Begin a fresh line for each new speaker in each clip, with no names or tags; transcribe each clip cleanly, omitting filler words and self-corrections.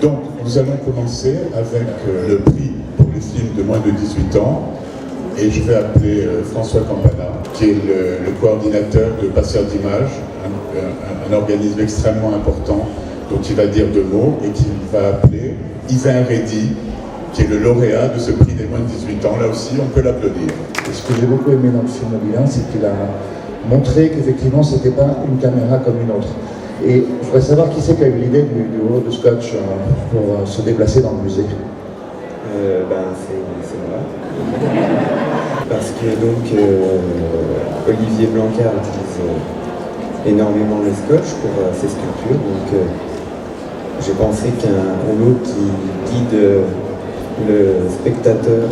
Donc, nous allons commencer avec le prix pour les films de moins de 18 ans. Et je vais appeler François Campana, qui est le coordinateur de Passeurs d'images, un organisme extrêmement important dont il va dire deux mots, et qui va appeler Yvain Reddy, qui est le lauréat de ce prix des moins de 18 ans. Là aussi, on peut l'applaudir.
Et ce que j'ai beaucoup aimé dans le film Bilan, c'est qu'il a montré qu'effectivement, ce n'était pas une caméra comme une autre. Et je voudrais savoir qui c'est qui a eu l'idée du rouleau de scotch pour se déplacer dans le musée.
C'est moi. Parce que donc Olivier Blanquer utilise énormément le scotch pour ses sculptures. Donc j'ai pensé qu'un rouleau qui guide le spectateur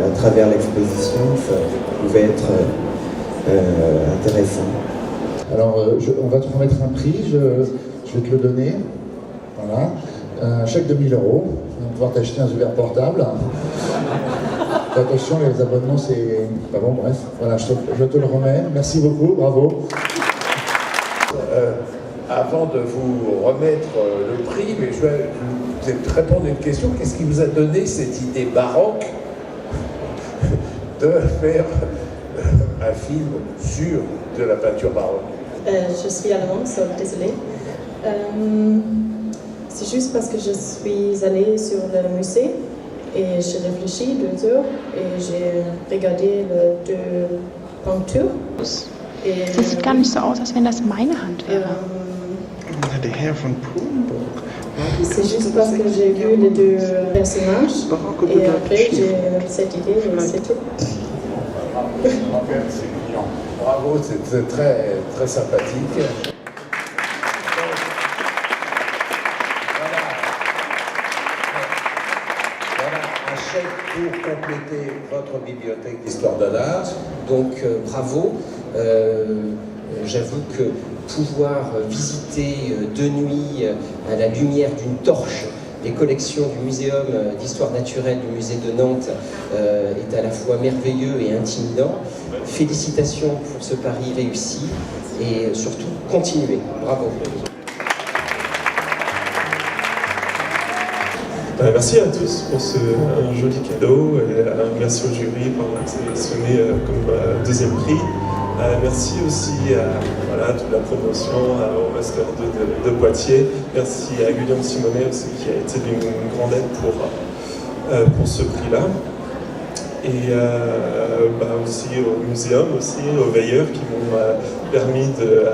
à travers l'exposition, ça pouvait être intéressant.
Alors, on va te remettre un prix, je vais te le donner. Voilà. Un chèque de 1 000 €. Tu vas pouvoir t'acheter un Zuber portable. Attention, les abonnements, c'est pas bon, bref. Voilà, je te le remets. Merci beaucoup, bravo.
Avant de vous remettre le prix, mais je vais peut-être répondre à une question. Qu'est-ce qui vous a donné cette idée baroque de faire un film sur de la peinture baroque?
Je suis allemande, désolée. C'est juste parce que je suis allée sur le musée et j'ai réfléchi 2 heures et j'ai regardé les 2 peintures.
Das sieht gar nicht so aus, als wenn das meine Hand wäre.
Der Herr von Pulenburg.
C'est juste parce que j'ai vu les 2 personnages et après j'ai cette idée et c'est tout.
Bravo, c'est très, très sympathique. Voilà un chèque pour compléter votre bibliothèque d'histoire de l'art.
Donc bravo. J'avoue que pouvoir visiter de nuit à la lumière d'une torche les collections du Muséum d'histoire naturelle du musée de Nantes est à la fois merveilleux et intimidant. Félicitations pour ce pari réussi et surtout continuez. Bravo.
Merci à tous pour ce joli cadeau et merci au jury pour m'avoir sélectionné comme deuxième prix. Merci aussi à toute la promotion, au Master 2 de Poitiers. Merci à Guillaume Simonet aussi qui a été d'une grande aide pour ce prix-là. Et aussi au muséum, aussi aux veilleurs qui m'ont permis de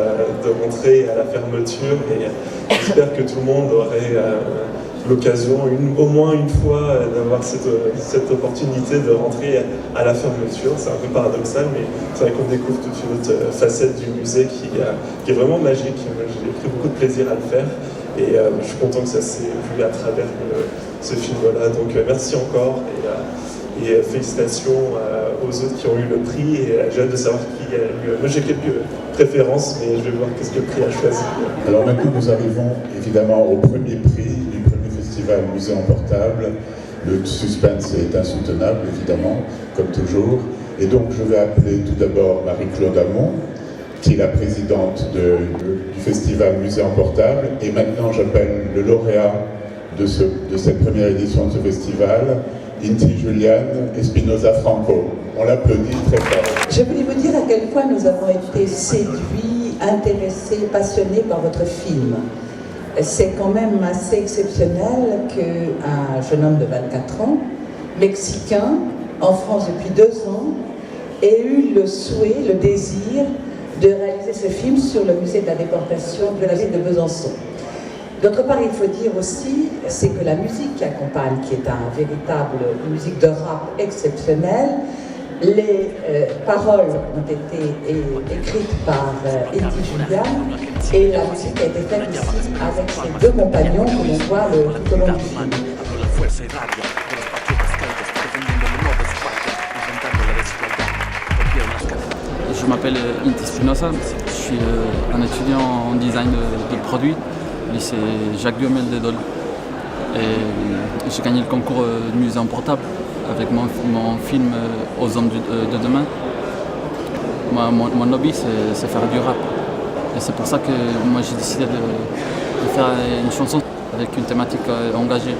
rentrer à la fermeture. Et j'espère que tout le monde aurait l'occasion, au moins une fois, d'avoir cette opportunité de rentrer à la fermeture. C'est un peu paradoxal, mais c'est vrai qu'on découvre toute une autre facette du musée qui est vraiment magique. J'ai pris beaucoup de plaisir à le faire et je suis content que ça s'est vu à travers ce film-là. Donc merci encore et félicitations aux autres qui ont eu le prix et j'ai hâte de savoir qui a eu. Moi j'ai quelques préférences, mais je vais voir qu'est-ce que le prix a choisi.
Alors maintenant nous arrivons évidemment au premier prix du premier festival Musée en portable. Le suspense est insoutenable évidemment, comme toujours. Et donc je vais appeler tout d'abord Marie-Claude Hamon, qui est la présidente du festival Musée en portable. Et maintenant j'appelle le lauréat de cette première édition de ce festival, Inti Juliane Espinosa Franco. On l'applaudit très fort.
Je voulais vous dire à quel point nous avons été séduits, intéressés, passionnés par votre film. C'est quand même assez exceptionnel qu'un jeune homme de 24 ans, mexicain, en France depuis 2 ans, ait eu le souhait, le désir de réaliser ce film sur le musée de la déportation de la ville de Besançon. D'autre part, il faut dire aussi, c'est que la musique qui accompagne, qui est une véritable musique de rap exceptionnelle, les paroles ont été écrites par Inti Juliane et la musique a été faite ici avec ses 2 compagnons que l'on voit tout au long du film.
Je m'appelle Inti Espinosa, je suis un étudiant en design de produits au lycée Jacques Duhamel de Dole. Et j'ai gagné le concours du musée en portable avec mon film Aux hommes de demain. Mon hobby c'est faire du rap. Et c'est pour ça que moi j'ai décidé de faire une chanson avec une thématique engagée.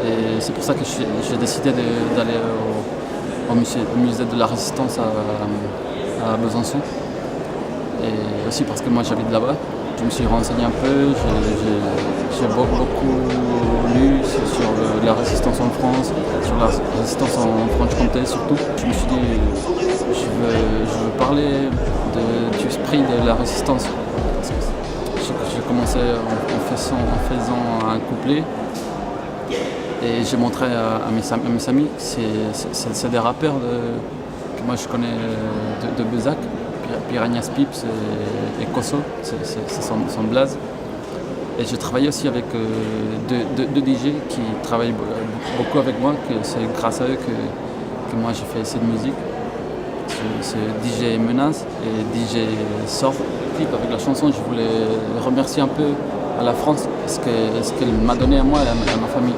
Et c'est pour ça que j'ai décidé d'aller au musée de la Résistance à Besançon. Et aussi parce que moi j'habite là-bas. Je me suis renseigné un peu, j'ai beaucoup lu sur la résistance en France, sur la résistance en Franche-Comté surtout. Je me suis dit, je veux parler du esprit de la résistance. J'ai commencé en faisant un couplet et j'ai montré à mes amis, c'est des rappeurs que moi je connais de Bezac. Piranhas Pips et Koso, c'est son blaze. Et j'ai travaillé aussi avec deux DJ qui travaillent beaucoup avec moi, que c'est grâce à eux que moi j'ai fait cette musique. C'est DJ Menace et DJ Sort. Avec la chanson, je voulais remercier un peu à la France ce qu'elle m'a donné à moi et à ma famille.